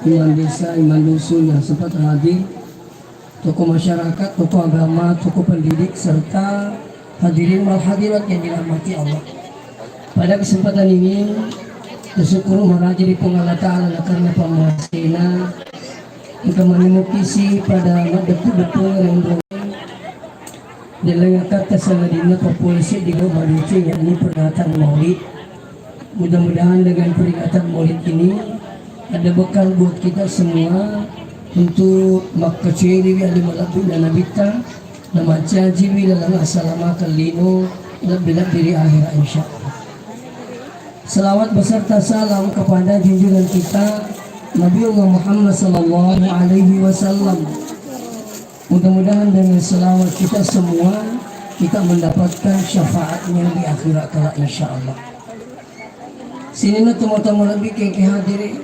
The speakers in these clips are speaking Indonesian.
imam desa, imam dusun yang sempat hadir, tokoh masyarakat, tokoh agama, tokoh pendidik, serta hadirin wal hadirat yang dirahmati Allah. Pada kesempatan ini, bersyukur meraja di Allah Ta'ala karena pemuasina kita menemukisi pada betul-betul yang dengan kata saladina populasi di Goma Duci, yakni peringatan Maulid. Mudah-mudahan dengan peringatan Maulid ini ada bekal buat kita semua untuk makaciri ali malabbi na nabita na macaji lang asalama kalino bila diri akhir insyaallah. Salawat beserta salam kepada junjungan kita Nabi Muhammad sallallahu alaihi wasallam. Mudah-mudahan dengan selawat kita semua kita mendapatkan syafaatnya di akhirat kelak insyaallah. Sini na tamu-tamu lebih ke hadirin.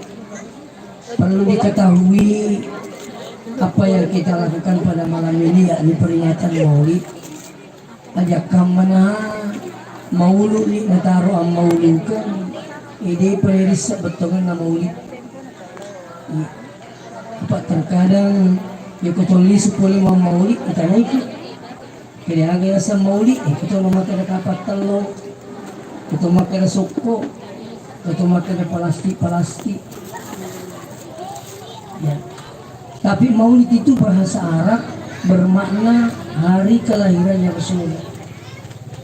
Perlu diketahui apa yang kita lakukan pada malam ini, yakni peringatan Maulid. Ajak kamana maulud ni nataro ang maulud kan. Ide periris betongan na Maulid. Apa terkadang ya kutulis sepuluh Maulid kita naik. Kaya agak sa Maulid kita memakai kapat telo, kita memakai suko, kita memakai plastik. Ya. Tapi Maulid itu bahasa Arab bermakna hari kelahirannya Rasulullah.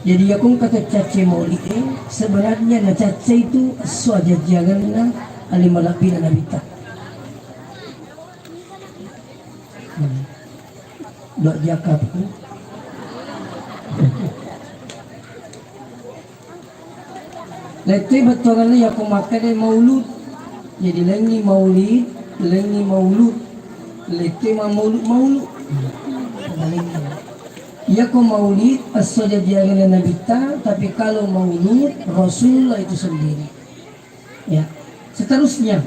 Jadi aku kata cace Maulid sebenarnya na cace itu suajajangan na alimalapina nabita. Dok jakap. Letih betul kali aku makan maulud. Jadi lengi maulid, lengi maulud. Letih maulud. Ya ko maulid as-saja jangan nabita, tapi kalau maulud Rasulullah itu sendiri. Ya. Seterusnya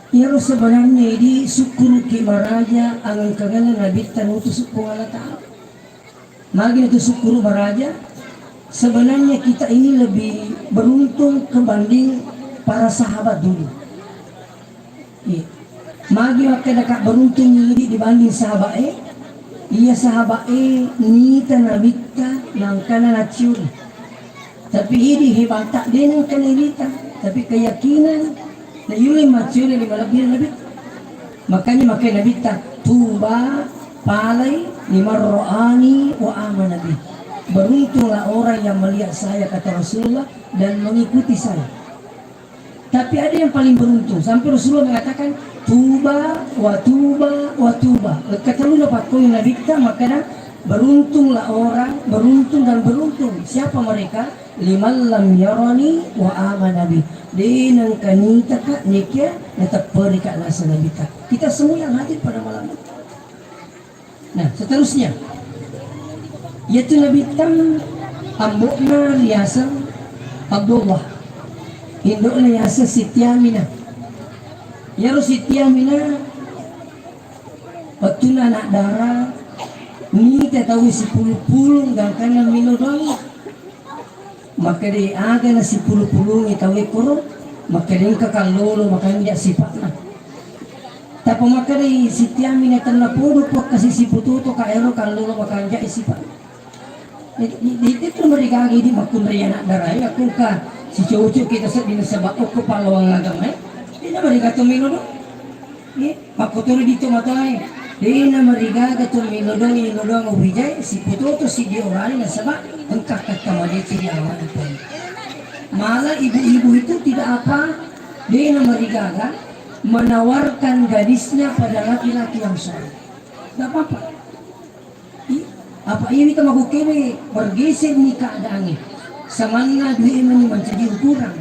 ya sebenarnya di syukur kimaraja ang kagana nabi tanutus ko Allah Ta'ala. Magi itu syukur maraja. Sebenarnya kita ini lebih beruntung kebanding para sahabat dulu. Iya. Magi dekat beruntung ini dibanding sahabat iya sahabat nita nabita nangkana naciun. Tapi ini hebat tak dia nangkana nita. Tapi keyakinan na yuli maciun ni malabir nabi. Makanya nabi tak tuba palai lima ro'ani wa aman nabi. Beruntunglah orang yang melihat saya kata Rasulullah dan mengikuti saya. Tapi ada yang paling beruntung sampai Rasulullah mengatakan tuba wa tuba wa tuba. Kata lu dapat kau yang nabi kita maka beruntunglah orang, beruntung dan beruntung. Siapa mereka? Liman lam yarani wa aman nabi. Dinang kanita ka nikya natapari ka nasa nabi ta. Kita semua yang hadir pada malam itu. Nah, seterusnya yaitu nabi tam ambokna riasa Abdullah. Indokna riasa Siti Aminah. Ya Siti Aminah patuna anak darah ni tahu 10 pulung gangkana minodong. Maka dia aga na 10 pulung itawi kuro maka dia kakalolo maka dia sifatna. Tapi maka dia Siti Aminah tanah pudo po kasi si pututo ka ero kalolo maka dia sifat. Itu mereka di makun ria anak darah ya kung ka si cucu kita sa dinasabak ko palawang agama di na mereka tumino do makuturi dito matay di na mereka tumino do inodong ubijay si pututo si diorani nasabak ang kakakamadit si awan po malah ibu-ibu itu tidak apa di na mereka menawarkan gadisnya pada laki-laki yang soleh tidak apa-apa. Apa ini kita makukini bergeser ni keadaannya samana dua mani menjadi ukuran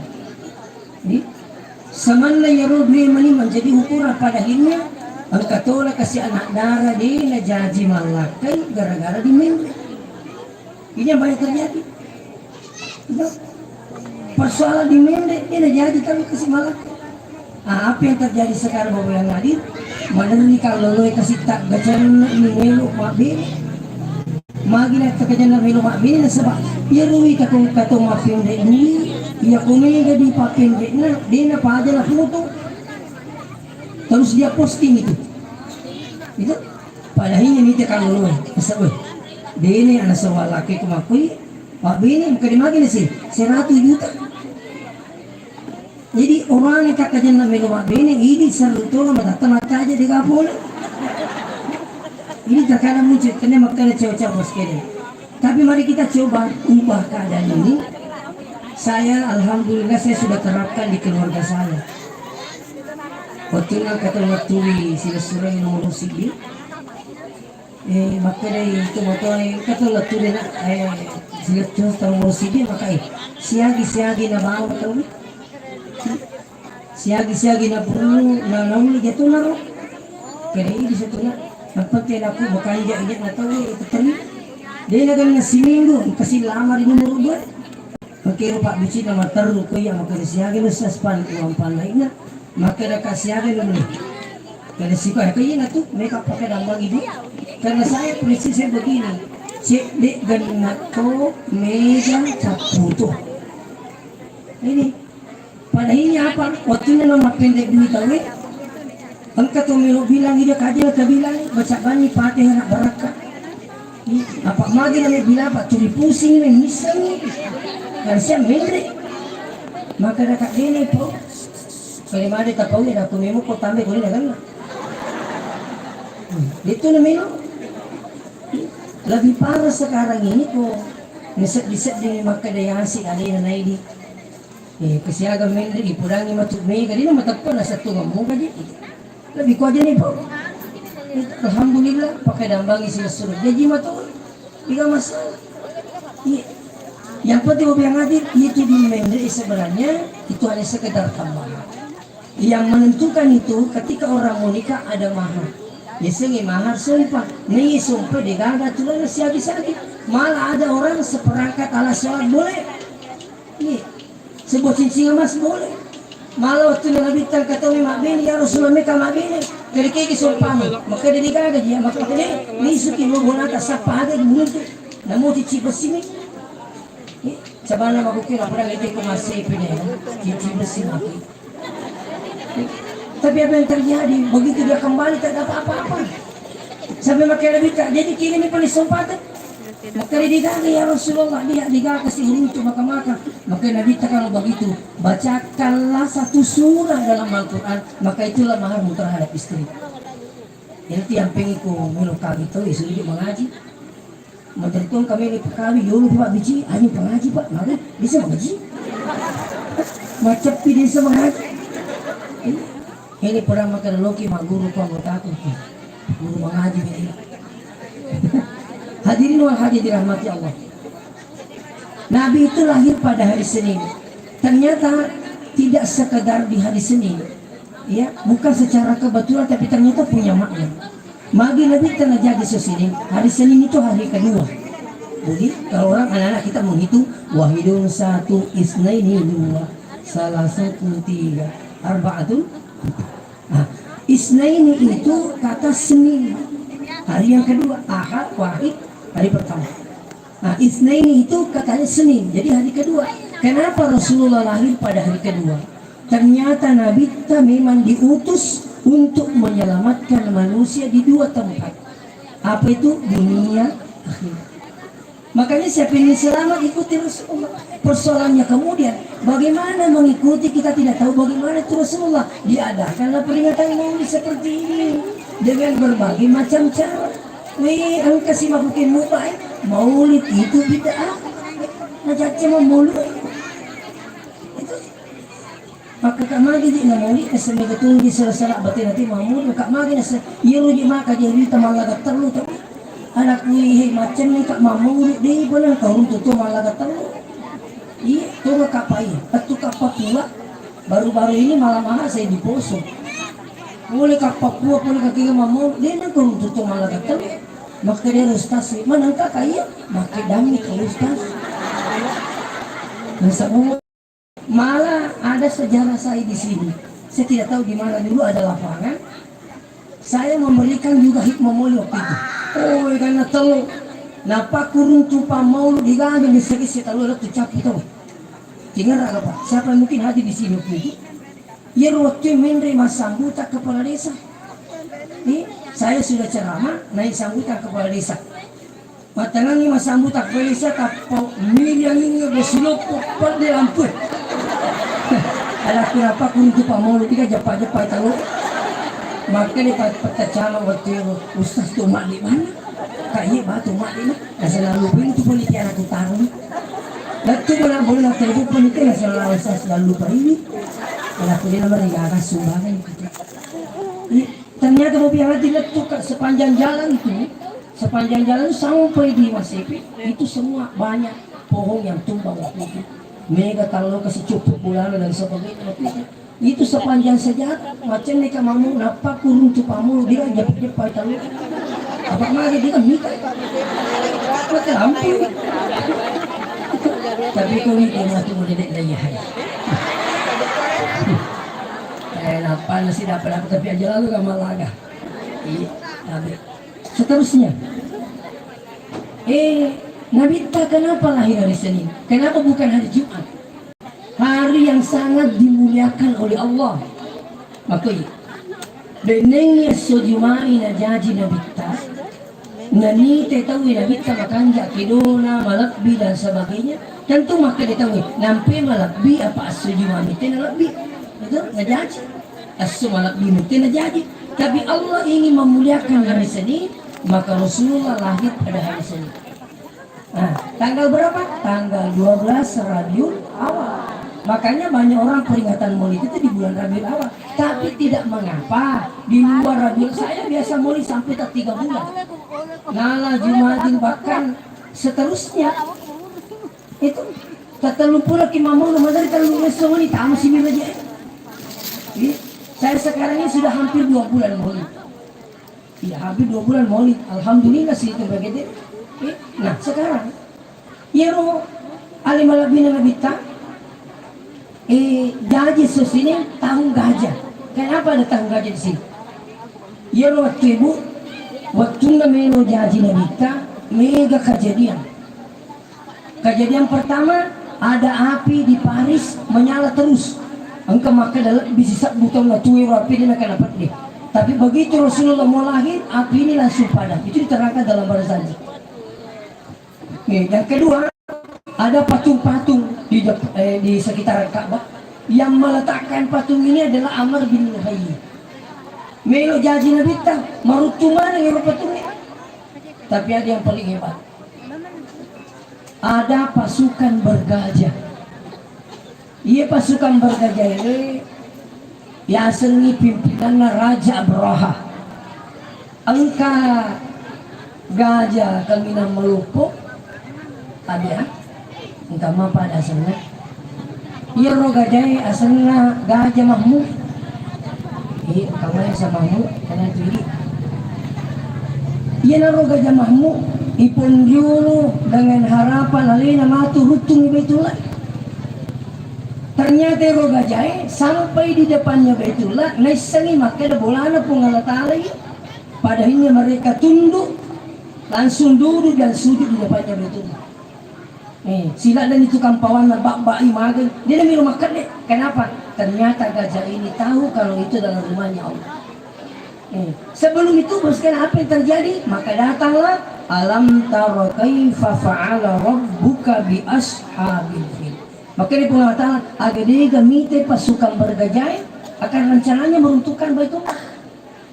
samana yaro dua mani menjadi ukuran pada akhirnya ang katola kasi anak darah dia na jadi malakai gara-gara dimilih ini yang banyak terjadi persoalan dimilih dia na jadi kami kasi malakai apa yang terjadi sekarang bapak yang hadir mana ni kalau lo kasih tak gacan ni melu mabin magi na takanya na melu mabin na sabak ya ruwi katong mapin de ni ya kumega di papin de na di na pa na foto terus dia posting itu padahal ini kan dulu masa dia ini anak seorang laki kumakui Pak Bini bukan dimagin sih 100 juta. Jadi orang yang kakaknya namanya Pak Bini ini serutu mata aja di kapul. Ini terkadang muncul karena makanya cewek-cewek bos kene. Tapi mari kita coba ubah keadaan ini. Saya alhamdulillah saya sudah terapkan di keluarga saya. Waktu kata waktu sila surah nomor sini. Maka dari itu motor kata waktu na sila surah nomor sini maka siagi na bawa tahu. Siagi na perlu na nauli jatuh naro. Kaya ini satunya dapat aku bekerja ini na tahu itu tadi. Dia na kan seminggu kasih lama di nomor 2. Makero Pak Bici na mataru ko ya maka siagi na sa span uang panai na. Maka dah kasih ada dulu. Karena sih kaya na tu mereka pakai dambang itu. Karena saya prinsip saya begini. Cek dek ganato meja caputo. Ini. Pada ini apa? Waktunya nama pendek duit tahu. Angkat Tomilo bilang dia kajian bilang baca bani patih anak barakah. Apa magi namanya bilang apa? Curi pusing ni misal. Karena saya mendek. Maka dah kat ini po. Kalau ada tak tahu ya aku memang kau tambah boleh kan? Itu namanya lebih parah sekarang ini kok nisep dengan maka daya asik ada yang naik di kesiaga mendri dipurangi macam mega dia nama tak pernah satu ngomong aja lebih kuat aja nih po. Alhamdulillah pakai dambangi sila suruh jadi matu tiga masalah. Yang penting yang hadir itu di mendri sebenarnya itu hanya sekedar tambahan. Yang menentukan itu ketika orang mau nikah ada mahar. Biasanya mahar sumpah. Nih sumpah digagal tuh siagi-siagi. Malah ada orang seperangkat alat sholat boleh. Nih sebuah cincin emas boleh. Malah waktu Nabi kata Mak Bini ya Rasulullah mereka Mak Bini dari kaki sumpah maka dia digagal dia maka dia nih suki mau bonata sapa ada mulut. Namun cici bersini. Coba nama aku kira pernah itu aku masih punya cici bersih lagi. Tapi apa yang terjadi? Begitu dia kembali tak dapat apa-apa. Sampai makin lebih tak. Jadi kini ini paling sumpatan. Maka dia digagal ya Rasulullah. Dia digagal kasih untuk makan-makan. Maka Nabi tak kalau begitu. Bacakanlah satu surah dalam Al-Quran. Maka itulah maharmu terhadap istri. Itu yang pengen ku menukar itu. Sudah mengaji. Menteri tuan kami ini pekali. Yolo Pak Biji. Hanya pengaji Pak. Maka bisa mengaji. Macam bisa mengaji. Ini pernah makan loki mak guru kau anggota aku guru mengaji ini. Hadirin wal hadirin dirahmati Allah. Nabi itu lahir pada hari Senin. Ternyata tidak sekedar di hari Senin. Ya, bukan secara kebetulan tapi ternyata punya makna. Magi Nabi telah jadi sesenin. Hari Senin itu hari kedua. Jadi kalau orang anak-anak kita menghitung wahidun satu isnaini dua salah satu tiga arba'atun. Nah, isnaini itu kata Senin. Hari yang kedua, Ahad, Wahid, hari pertama. Nah, isnaini itu katanya Senin. Jadi hari kedua. Kenapa Rasulullah lahir pada hari kedua? Ternyata Nabi kita memang diutus untuk menyelamatkan manusia di dua tempat. Apa itu? Dunia, akhirat. Makanya siapa yang selamat ikuti Rasulullah. Persoalannya kemudian bagaimana mengikuti kita tidak tahu bagaimana itu Rasulullah. Diadakanlah peringatan maulid seperti ini dengan berbagai macam cara. Wih, angka si mabukin mubah maulid itu bid'ah. Najaja maulid itu. Maka kamagi di maulid kasi megatulong di salah batin natin maulid. Kamagi na sa iruji maka jadi tamalaga terlu tahu. Anak ni macam ni tak mamuri dia pun kau untuk tu malah kata iya tu kapai atau kapal pula baru-baru ini malam saya di Poso boleh kapal pula boleh kaki mamuri dia nak kau untuk tu malah kata maka dia rustas mana engkau kaya maka dami kau rustas dan semua malah ada sejarah saya di sini saya tidak tahu di mana dulu ada lapangan saya memberikan juga hikmah mulia waktu itu. Oh, karena telur. Napa kurung tupa mau digantung di segi telur itu caput tahu. Tinggal apa? Siapa yang mungkin hadir di sini waktu itu? Ya waktu Mendri mas sambutan kepala desa. Saya sudah ceramah, naik sambutan kepala desa. Matangan mas sambutan kepala desa, tapau milian ini bersulupuk pada lampu. Ada kenapa kuntu pamolu tiga japa-japa tahu. Maka di patacama waktu ustaz tu mak di mana? Kayak batu mak di mana? Nasa lalu pintu penelitian aku taruh. Lalu mana boleh nak telepon penelitian nasa lalu ustaz lalu ini. Kalau aku dia nama negara sumbangan. Ternyata mobil yang tidak tukar sepanjang jalan sampai di Masepi itu semua banyak pohon yang tumbang waktu itu. Mega kalau kasih cukup bulan dan sebagainya itu sepanjang sejarah macam mereka mamu napa kurung tu pamu dia jepit tahu apa mari dia nikah macam lampu tapi kau ni dia mati boleh daya hai apa nasi dapat tapi aja lalu kamu laga tapi seterusnya Nabi tak kenapa lahir hari Senin? Kenapa bukan hari Jumat? Hari yang sangat dimuliakan oleh Allah. Makanya, benengnya sojumai na jaji Nabi tak, nani tetahui Nabi tak makanja kidona malakbi dan sebagainya. Tentu maka ditahui nampi malakbi apa sojumai tena malakbi, itu najaji. Asu malakbi tena najaji. Tapi Allah ingin memuliakan hari Senin, maka Rasulullah lahir pada hari Senin. Nah, tanggal berapa? Tanggal 12 Rabiul Awal. Makanya banyak orang peringatan Maulid itu di bulan Rabiul Awal. Tapi tidak mengapa di luar Rabiul, saya biasa Maulid sampai 3 bulan. Nala Jumadin bahkan seterusnya. Itu terlalu pula Kimamau Ramadhan terlalu semua ini tamu sini aja. Saya sekarang ini sudah hampir 2 bulan Maulid. Ya, hampir 2 bulan Maulid. Alhamdulillah sih itu begitu. Nah sekarang Yero alimalabina nabita gaji sesini tahun gajah. Kenapa ada tahun gajah di sini? Yero waktu ibu waktu namanya gaji nabita mega kejadian. Kejadian pertama ada api di Paris menyala terus. Engkau maka dalam bisa bukan tuh api dia akan dapat deh. Tapi begitu Rasulullah mau lahir api ini langsung padam. Itu diterangkan dalam bahasa Inggris. Yang kedua ada patung-patung di sekitar Ka'bah. Yang meletakkan patung ini adalah Amr bin Luhai. Melo jaji Nabi tak marutuman yang patungnya. Tapi ada yang paling hebat. Ada pasukan bergajah. Iya pasukan bergajah ini ya sengi pimpinannya Raja Abraha. Angka gajah kami nama melupuk. Ada, entah apa ada asalnya. Ia roh gajah asalnya gajah Mahmud. Kamu yang sama Mahmud karena diri. Ia roh gajah Mahmud. Ipun dulu dengan harapan alina matu hutung Baitullah. Ternyata roh gajah sampai di depannya Baitullah. Naisani maka ada bolana pengalat alai. Padahal mereka tunduk langsung duduk dan sujud di depannya Baitullah. Sila dan itu kampawan bak-bak makan dia minum makan deh. Kenapa? Ternyata gajah ini tahu kalau itu dalam rumahnya Allah. Sebelum itu boskan apa yang terjadi? Maka datanglah alam tara kaifa fa'ala rabbuka bi ashabil fil. Maka dia mengatakan agar dia gamite pasukan bergajah akan rencananya meruntuhkan Baitullah.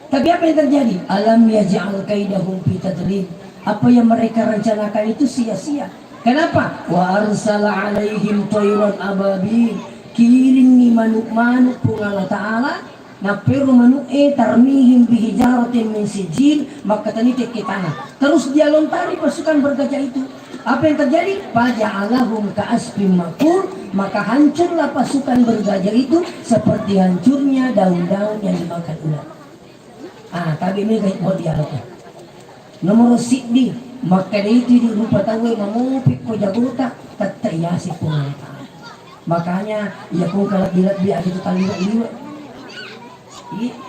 Tapi apa yang terjadi? Alam yaj'al kaidahum fi tadlil. Apa yang mereka rencanakan itu sia-sia. Kenapa? Wa arsala alaihim tayran ababil. Kiringi manuk-manuk pun Allah Ta'ala. Napiru manuk tarmihim bihijaratin min sijil. Maka tanitik kitana. Terus dia lontari pasukan bergajah itu. Apa yang terjadi? Faja'alahum ka'asfim makul. Maka hancurlah pasukan bergajah itu seperti hancurnya daun-daun yang dimakan ulat. Tapi ini kayak mau dialogkan. Nomor siddi. Maka itu di rupa tahu mamupik ko jaguta tatayasi pengalaman. Makanya ya kung kalab-bilab biya itu taliwa-liwa.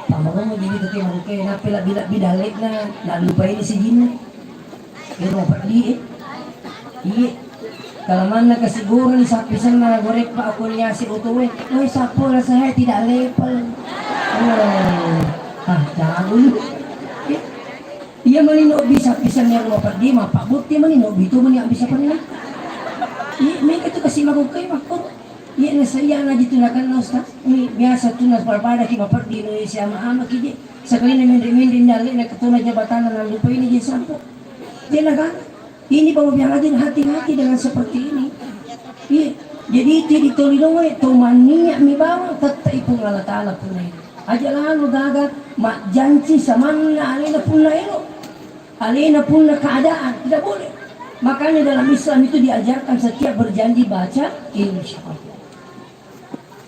Pamang mo jadi tati mangke na pilab-bilab bidalik na lupa ini si Jin. Pero pa di Kalau mana kasiguran sapisan na gorek pa ako niya si Utuwe. Ay, sapo na saya tidak level. Jangan. Iya manino bisa pisan niya mapardi, mapabukti manino bito man niya bisa pa nila. May kato kasi magugkay makor. Iya na saya na dito na kan ustaz. Biasa tu na parpada ki mapardi no siya maama ki. Sakali na mending dali na katuna jabatan na lupa ini di sampo. Dia naga. Ini pembiaran hati-hati dengan seperti ini. Iya. Jadi itu ditolong oleh tomania mi bawa tetap ipung Allah Ta'ala punai. Aja lalu gagal mak janji samana alina punna ilo. Alina punna keadaan tidak boleh. Makanya dalam Islam itu diajarkan setiap berjanji baca insya Allah.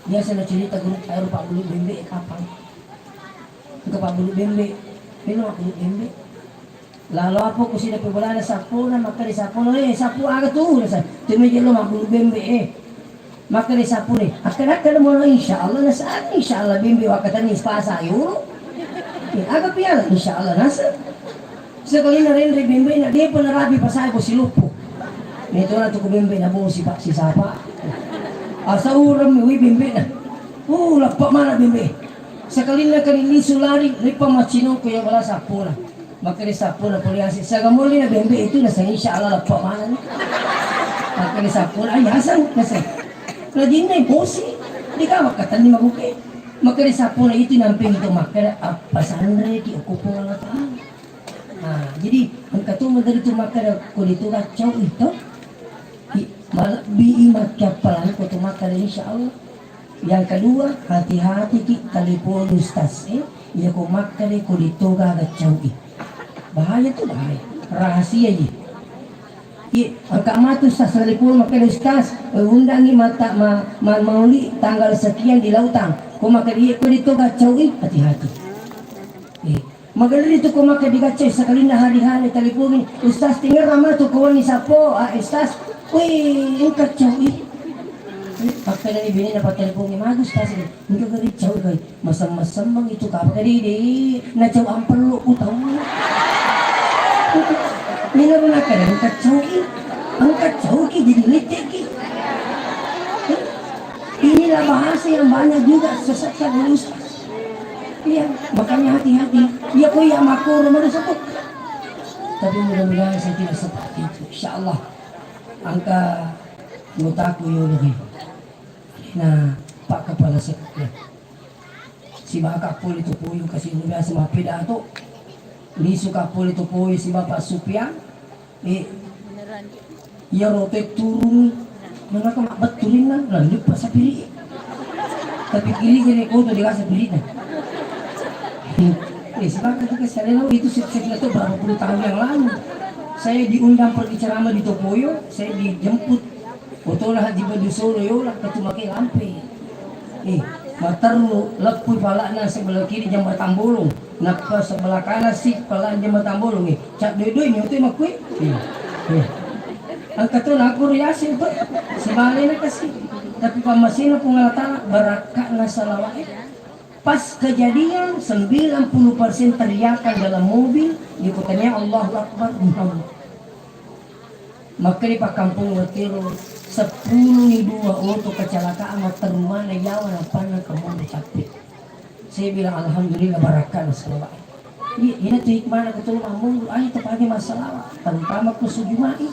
Biasa cerita guru air Pak Bulu Bembe kapan? Ke Pak Bulu Bembe. Minum Pak Bulu Bembe. Lalu apa ko sila pagwala na sapo na makari sapo no sapo aga tu na sa tumigil lo Bulu Bembe makari sapo ni akan mo no insyaallah na saan insyaallah bimbi wakatan ni pasa euro aga piala insyaallah nasa sekali na rin bimbi na di pa narabi pa sa ko si Lupo nito na to ko bimbi na buo si Sapa asa uram ni bimbi na lapak mana bimbi sekali na kanili sulari ni pamachino ko yung wala sapo na makari sapo na poliasi sa gamuli na bimbi itu na sa insyaallah lapak mana ni makari sapo ay hasan nasa lagi na bosi di ka makatan ni mabuke makari sapo na itu namping itu makari apa sanre di okupo Allah Ta'ala. Nah jadi ang katulad dari itu makari ko dito kacau itu biimat kapalan ko itu makari insyaallah. Yang kedua hati-hati ki telepon ustaz ya ko makari ko dito kacau bahaya tuh bahaya rahasia ini. Ang kamatu sa telepon makari ustaz undangi mata mauli tanggal sekian di lautan kung makari ko dito kacau hati-hati. Magaling dito kung makari kacau sakali na hari-hari telepon ustaz tinggal ramah tu kawan ni sapo ustaz yung kacau pagka na ibinin na pa telepon ni Magus kasi hindi ka kacau kay masam-masam itu ka pakadi na-caw ang perlu utang nila mo na ka rin ang kacau dinilitik inilah bahasa yang banyak juga sesatkan oleh ustaz. Iya, makanya hati-hati dia ko yang makor naman sa tok tapi mudah-mudahan saya tidak seperti itu insyaallah angka ngutaku yun na Pak Kepala Sekolah si Bapak Kapol itu po yung kasi biasa mapida ito liso Kapol itu po si Bapak Supian iya rote turun mga kamakbatulin na lalip pa sa pili tapi kili ko ito di ka sa pili na si Bapak itu kasi itu sip-sip na ito berapa puluh tahun yang lalu saya diundang pergi ceramah di Topoyo saya dijemput Otolah di Badusolo yola ketumaki lampe. Materlo lepuy pala na sebelah kiri jembatan bolong. Nakpa sebelah kanan si pala jembatan bolong Cak doy-doy ni utoy makuy. Ang kato na ako riyasin to. Sebali na kasi. Tapi pamasin na pungalatana baraka na sa lawak. Pas kejadian 90% teriakan dalam mobil diikutannya Allahu Akbar Muhammad. Maka di Pak Kampung Watiro 10 auto kecelakaan terumah na yawan ang panang kamu capek. Saya bilang alhamdulillah barakah salawat. Ini tuh hikmah ketul mamung ay tepati masalah. Terutama ku sujumai.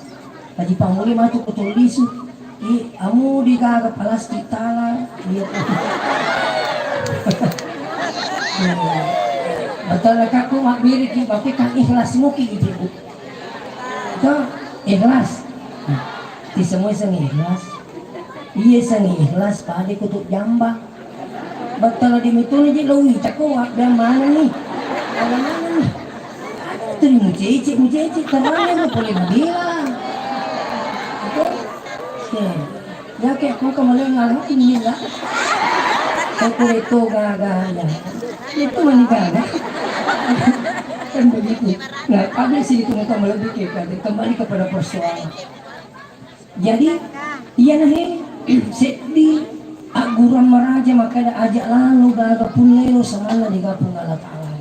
Haji pamuli matu ketul lisu. Amu di gaga plastik tala. Betul kaku mak birik tapi kan ikhlas muki ibu. Tuh ikhlas. Di semua sang ikhlas. Iya sang ikhlas pada kutuk jambak. Betul di mitun aja lawi cakuak dan mana nih? Ada mana nih? Ada tuh di mucece terang yang boleh bilang. Ya kayak aku kemarin ngalah ini lah. Aku itu gagahnya. Itu menikah kan begitu. Nah, ada sih itu mereka lebih kembali kepada persoalan. Jadi, iya nahi sedih aguram maraja maka ada ajak lalu gaga punelo samana di gapung Allah Ta'ala.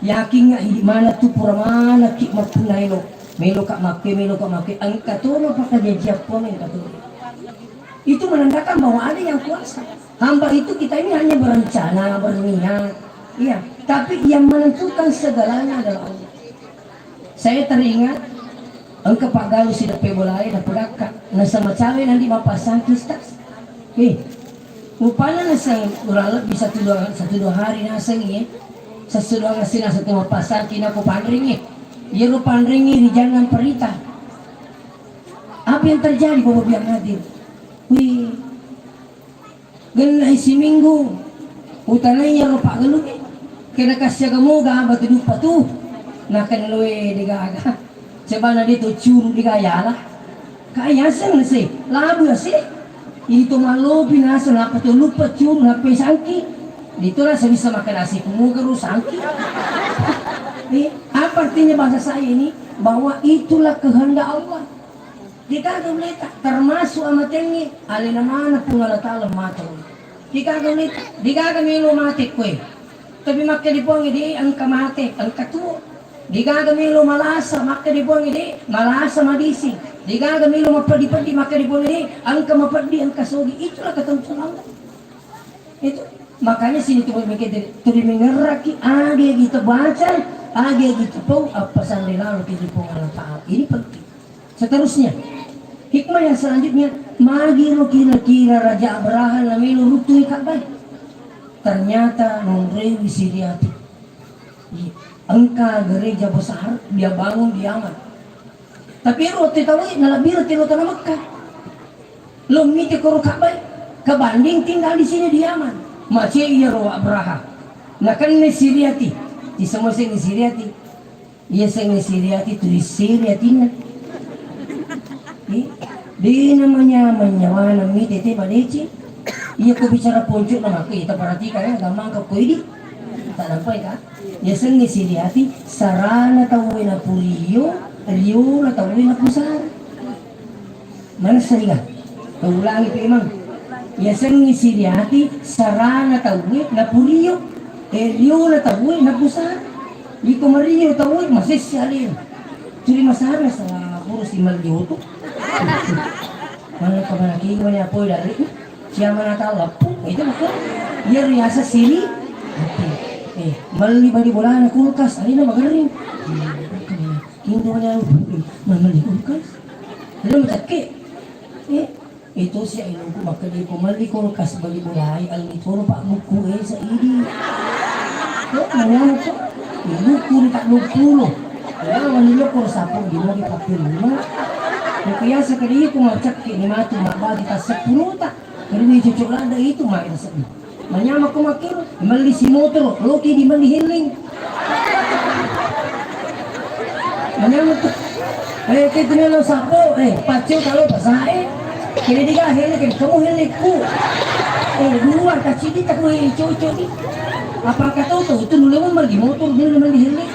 Yakin nga di mana tu pura mana ki mapunelo Melo kak make ang katulong pa kajajap po ng katulong. Itu menandakan bahwa ada yang kuasa. Hamba itu kita ini hanya berencana, berniat, iya. Tapi yang menentukan segalanya adalah Allah. Saya teringat ang kapagalu si Dape Bolay na pagka nasa macawe nanti mapasang kistas. Upana nasa urala bisa satu dua hari nasa ngi sa sudah ngasih nasa tumapasang kinako pandringi. Yero pandringi di jangan perita. Apa yang terjadi bapak biang hadir? Wih, ganai si minggu, utanay yero pagalu kena kasya kamu ga batu dupa tu, nakan loe digaga. Coba na dito curu digaya lah. Kaya sang nasi, labu nasi. Itu malu pinasa na pato lupa curu na pesangki. Dito lah saya bisa makan nasi kumugaru sangki. Apa artinya bahasa saya ini? Bahwa itulah kehendak Allah. Dikagam leta termasuk amatengi alina mana pungala tala mata. Dikagam leta, dikagam ilo mati kue. Tapi makke dipongi di angka mate, angka tuo. Dikagam ilo malasa, makke dipongi di malasa madisi. Dikagam ilo mapadi-padi, makke dipongi di angka mapadi, angka sogi. Itulah ketentuan Allah. Itu makanya sini tuh mikir turi mengeraki, ada kita baca, ada kita pau apa sandi lalu di Allah Taala. Ini penting. Seterusnya, hikmah yang selanjutnya, magiro kira-kira Raja Abraha namelo rutui kabay. Ternyata nongrewi Siriati. Angka gereja besar dia bangun di Yaman. Tapi roti tahu nalabir tilo tanah Mekah. Lo miti koru kabay, kebanding tinggal di sini di Yaman. Macam iya roh Abraha. Nah kan ini Siriati. Di semua sing Siriati. Iya sing Siriati tu di Siriatina. Di namanya menyawana miti te badeci. Iya ko bicara puncuk nama kita perhatikan ya gampang kau ini. Tak nampak kan? Ya sing Siriati sarana tawin na puriyo, riyo na tawin na pusar. Mana sariga? Ulangi itu emang. Ya sing Siriati sarana tawin na puriyo, riyo na tawin na pusar. Di kumariyo tawin masih sialin. Curi masalah sa kurus di maldihoto. Mana kamanaki mana apoy dari siapa nata lapu itu maka dia riasa sini mali bagi bola na kulkas ali na magaling kinto niya mali kulkas ano matake itu siya ilong ko makali ko mali kulkas bagi bola ay alitoro pa muku sa idi ano po iluku ni tak lupulo kaya manilo ko sa po di mo gipapil mo kaya sa kaliyo ko ngacak ni matu mabadi ta sa punuta. Pero may chuchulada itu makita sa iyo. Manyama ko makiro, mali si motor, loki di mali hiling. Manyama to. Kaya tinalo sa po, patyo talo pasahe. Kaya di ka hiling, kamu hiling ko. Dua, kachidi tak mo hiling di. Apa kata itu nulaman mali motor, di mali hiling.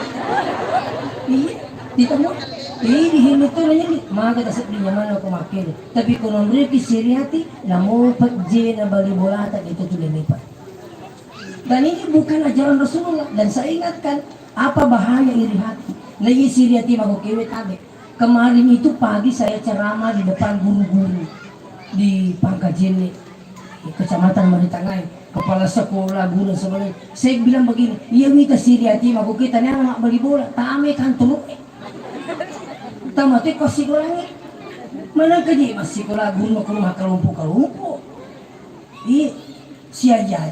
Iya, dito mo. Dihilot to na yan, mga katasap din naman ako makil. Tapi kung ang reki Siriati, namu pagje na balibulata ito tulinipat. Dan ini bukan ajaran Rasulullah. Dan saya ingatkan, apa bahaya iri hati. Lagi Siriati makukiwit abe. Kemarin itu pagi saya ceramah di depan guru-guru di Pangkajene, Kecamatan Maritangay, kepala sekolah, guru sebenarnya. Saya bilang begini, iya mita Siriati makukita niya anak balibola, tame kan tuluk. Tamati ko sigurangin. Manang kaji mas sigura guru ko makalumpo-kalumpo. Si aja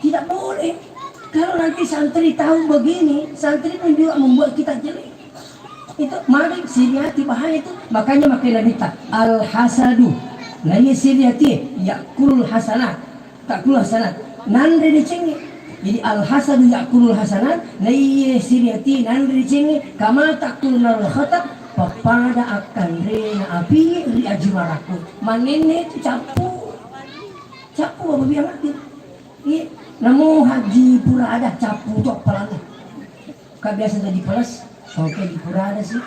tidak boleh. Kalau nanti santri tahu begini, santri pun juga membuat kita jelek. Itu mari Siriati bahaya itu. Makanya makin kita al-hasadu. Nanya Siriati yakulul hasanat. Takul hasanat. Nandre dicengi. Jadi al-hasadu yakulul hasanat. Nanya Siriati nandre dicengi. Kama takul narul khatab. Pada akan rena api di ajimaraku manene itu capu apa biang hati namu haji pura ada capu cok pelana kak biasa jadi pelas oke di pura ada sih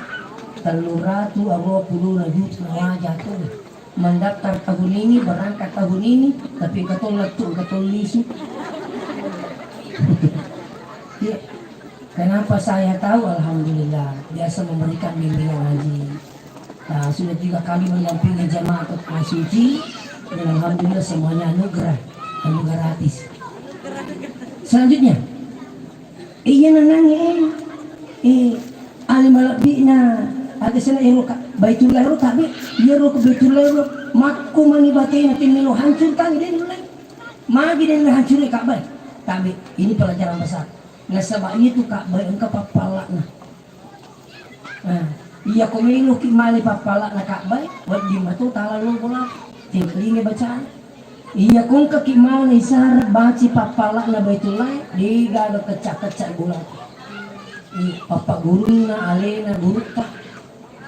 telur ratu arwah puluh juta wajah tuh mendaftar tahun ini berangkat tahun ini tapi katol letuk katol lisu Kenapa saya tahu? Alhamdulillah, biasa memberikan bimbingan haji. Nah, sudah 3 kali mendampingi jamaah ke tanah suci, dan alhamdulillah semuanya anugerah gratis. Selanjutnya, iya nanangnya alim alabina ada sana baitullah ro tabi iya ro ke baitullah ro makku mani batai nanti melo hancurkan dia dulu magi dan hancur Ka'bah tabi ini pelajaran besar nasabah itu Ka'bah engkau papalak nah iya ko melo ki mali papalak na Ka'bah wad di matu tala lo bola tingling bacaan iya kung kakimau na isarap baci papalak na baitullah di gado kecak-kecak bola papa guru na ale na guru ta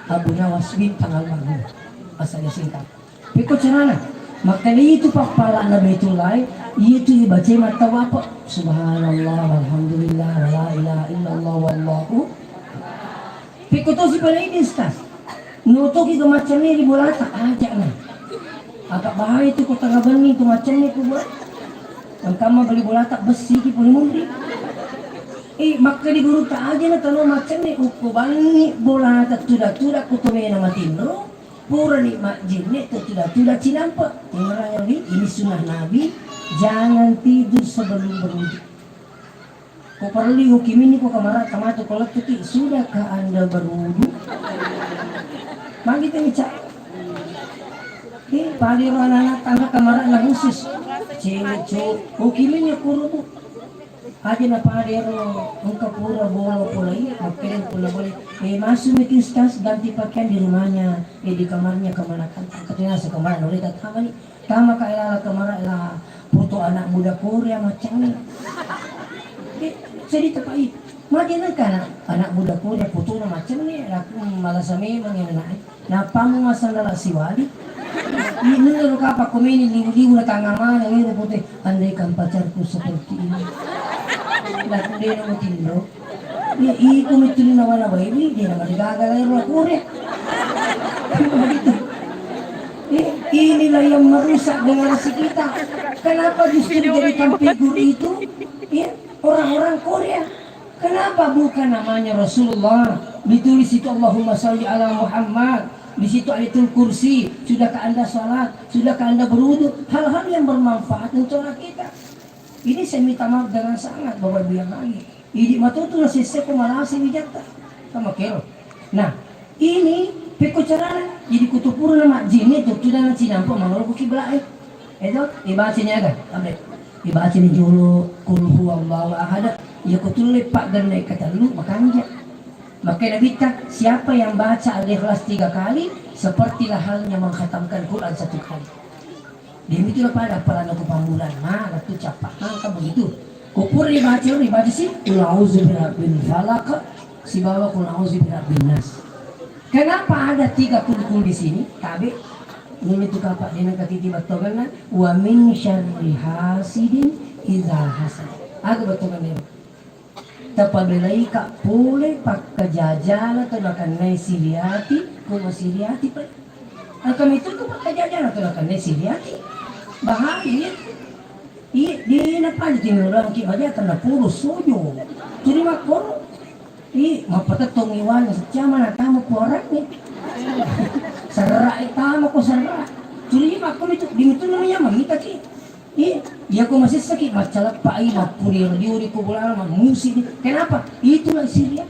Abu Nawas bin tanggal baru asalnya singkat piko carana makanya itu papala na Baitullah itu dibaca mata apa subhanallah walhamdulillah wala ilaha illallah wallahu piko to si pala ini stas nuto ki macam ni ribolata aja na agak bahaya itu kota gabani itu macam ni ku buat ang kama beli bolata besi ki pun mundri maka di guru tak aja na tanong macam ni ukubani bola tak tuda kutume na matino pura ni majin ni tuda cinampa tinggal ini sunnah Nabi jangan tidur sebelum berwudu kau perlu hukum ini kau kamar kamato kalau tuti sudahkah anda berwudu magi tengah paling anak tangga kamar na khusus cewek hukuminya kurubu aja na padero engkau pura bola iya makin pula boleh masuk meeting stas ganti pakaian di rumahnya di kamarnya kemana kan katanya sekamar udah tak tahu nih tama kaila kamar lah foto anak muda Korea macam ni jadi tepai macam kan anak muda Korea foto macam ni aku malas memang yang naik napa mau masalah siwali ini lo apa komeni liu-liu na tangaman yang ini putih andai kan pacarku seperti ini laku dia nama tindo iku mituli nawa baby dia nama digagal air Korea begitu inilah yang merusak generasi kita kenapa justru jadikan figur itu orang-orang Korea kenapa bukan namanya Rasulullah ditulis itu Allahumma salli ala Muhammad di situ ayatul kursi sudahkah anda sholat sudahkah anda berwudu hal-hal yang bermanfaat untuk kita ini saya minta maaf dengan sangat Bapak Ibu yang lagi ini matutu na sisi kumalasi wijata sama kero nah ini peko carana jadi kutupuro na majin itu sudah na cinampo manolo ko kibla itu dibaca niya agad update dibaca ni julu kul huwallahu ahad ya kutuloy pak ganay katalu makanja maka nabita siapa yang baca Al-Ikhlas 3 kali sepertilah halnya mengkhatamkan Quran 1 kali demikianlah pada pelana kepamulan mana tu capak angka begitu kupur dibaca sih kulauzu birabbil falaq si bawah kulauzu birabbin nas kenapa ada 3 kul di sini tabe ini tu kapak dengan katiti batogan wa min syarri hasidin idza hasad aku batogan ini tapabelai ka pule pakajajala tunakan nai siliati kuma siliati pa akan itu ko pakajajala tunakan nai siliati bahaya di napa di orang ki baja tanah puro soyo jadi makor mapatatong iwan sa mana tamu ko orang ni sarra itama ko sarra jadi makor itu dimito namanya mamita ki ya ko masih sakit macalak pa ay mapuri diuri ko bola musik kenapa itulah Syria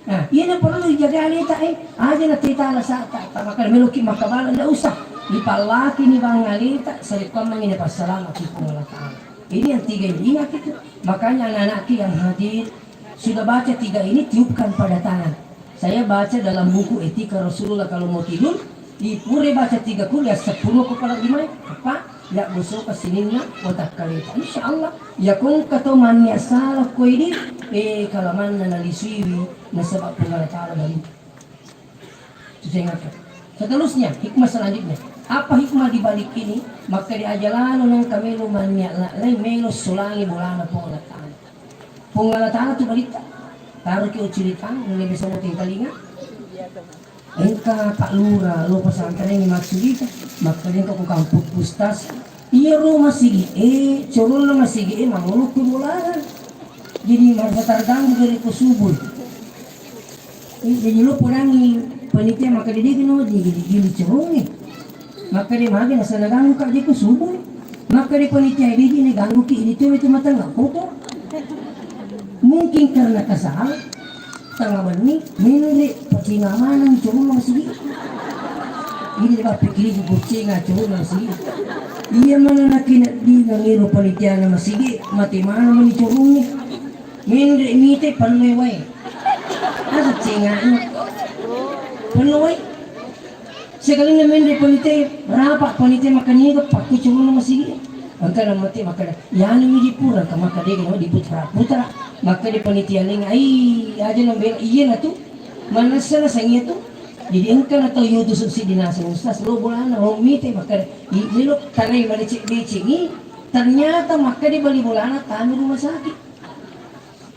nah iya na perlu dijaga alita aja na tita la sa maka meluki makabala na usah dipalaki ni bang alita sarikam mangina pasalamat ko Allah Taala ini yang 3 ini ingat itu makanya anak-anak yang hadir sudah baca 3 ini tiupkan pada tangan saya baca dalam buku etika Rasulullah kalau mau tidur di pure baca 3 kuliah 10 kepala gimana apa ya busuk kesinina otak kalita insyaallah ya kung katuman niya salah ko ini kalaman na nalisuiwi na sebab Allah Ta'ala balik itu saya ingatkan seterusnya hikmah selanjutnya apa hikmah di balik ini maka diajalano ng kamelo man niya lain melos sulangi bulana po Allah Ta'ala po Allah Ta'ala itu balita taruh ki ucilitan nung bisa mo ting talinga engka Pak Lura lo pesantren ni maksudita makanya kau kampung pustas iya rumah sigi curul rumah sigi manguluk kumulan jadi merasa terganggu dari kusubul. Jadi lu pulangi panitia maka dia kena gili cerungi. Maka dia makin asal ganggu kak dia kusubul. Maka dia panitia dia gini ganggu ki ini itu mata nggak kotor. Mungkin karena kesal tengah benih milih pengamanan cerung masih. Ini dia pikir kucing cerung masih. Iya mana nak di ngiru panitia nama sigi mati mana mani cerung ni. Milih mite panlewai. Ada cengahnya penuh sekali namen di panitia berapa panitia makan ini pakai cuma masih angkara mati makan yang ini dipura ke maka dia kena diputra maka di panitia lain aja nambah iya na tu mana sana sangnya tu jadi angkara atau yutu subsidi nasi ustaz lo bolan orang mite maka ini lo tarik balik cik ternyata maka di balik bolan tamu rumah sakit.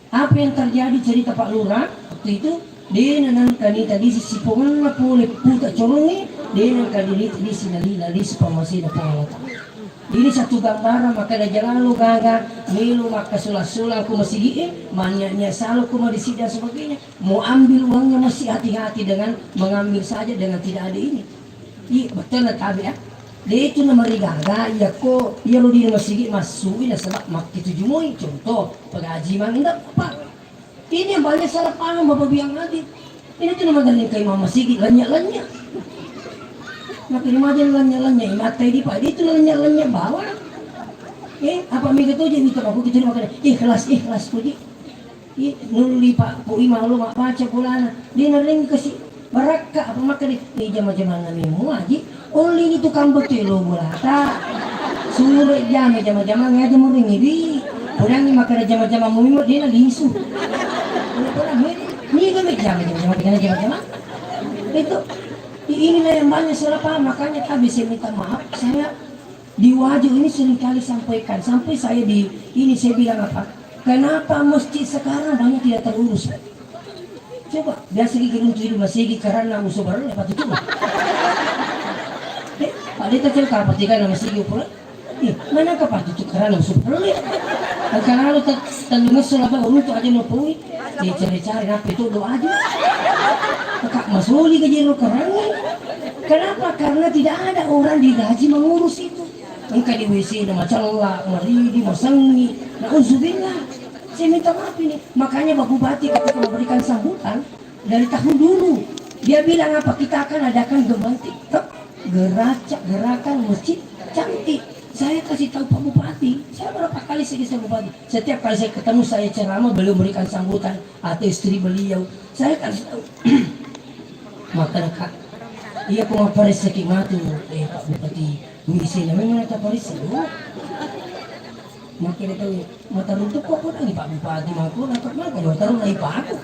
Apa yang terjadi cerita Pak Lurah waktu itu dia nanti tadi sisipungan na pulih puta corongnya dia nanti di sinalila di sepamasi na pengawatan. Ini satu gambaran maka ada jalan lu gagal milu maka sulah-sulah aku masih manyanya selalu aku mau disida sebagainya mau ambil uangnya masih hati-hati dengan mengambil saja dengan tidak ada ini. Iya betul lah tabi ya. Dia itu nama rigaga ya kok ya lu di masih masukin sebab mak itu jumoi contoh pengaji mang enggak apa. Ini yang banyak salah paham Bapak biang adit. Ini tuh nama dari kayak mama sigi lanya-lanya. Makin makin lanya-lanya, mata di pak itu lanya-lanya bawa. Apa mereka tuh jadi itu aku gitu makan ikhlas puji. Nuli pak pui malu mak baca pulana. Dia nering kasih baraka apa makan di jama-jama namimu aji. Oli itu tukang betul lo bulata. Suruh jama-jama ngaja muring ini. Orang ni makan jama-jama muimut dia nak lisu. Ini kan jama-jama itu inilah yang banyak salah paham makanya tadi saya minta maaf saya di wajah ini seringkali sampaikan sampai saya di ini saya bilang apa kenapa masjid sekarang banyak tidak terurus coba biasa gigirin tuh masih karena musuh baru dapat itu Pak Dita cerita apa tiga nama masih pula mana kapan itu karena musuh baru karena lu tandungan selama untuk aja mau pui dia cari-cari apa itu doa aja Kak Masuli kejeru kerana kenapa? Karena tidak ada orang digaji mengurus itu engkau di WC nama celak, meridi, masangi na'udzubillah saya minta maaf ini makanya Pak Bupati ketika memberikan sambutan dari tahun dulu dia bilang apa kita akan adakan gerakan masjid cantik saya kasih tahu Pak Bupati saya berapa kali saya Bupati setiap kali saya ketemu saya ceramah beliau memberikan sambutan atau istri beliau saya kasih tahu maka kak iya kung aparis sa kimatu Pak Bupati misi namin mga taparis maka ito mataruntok ko ako nang Pak Bupati mga ko nakat mga kaya matarun na ipa ako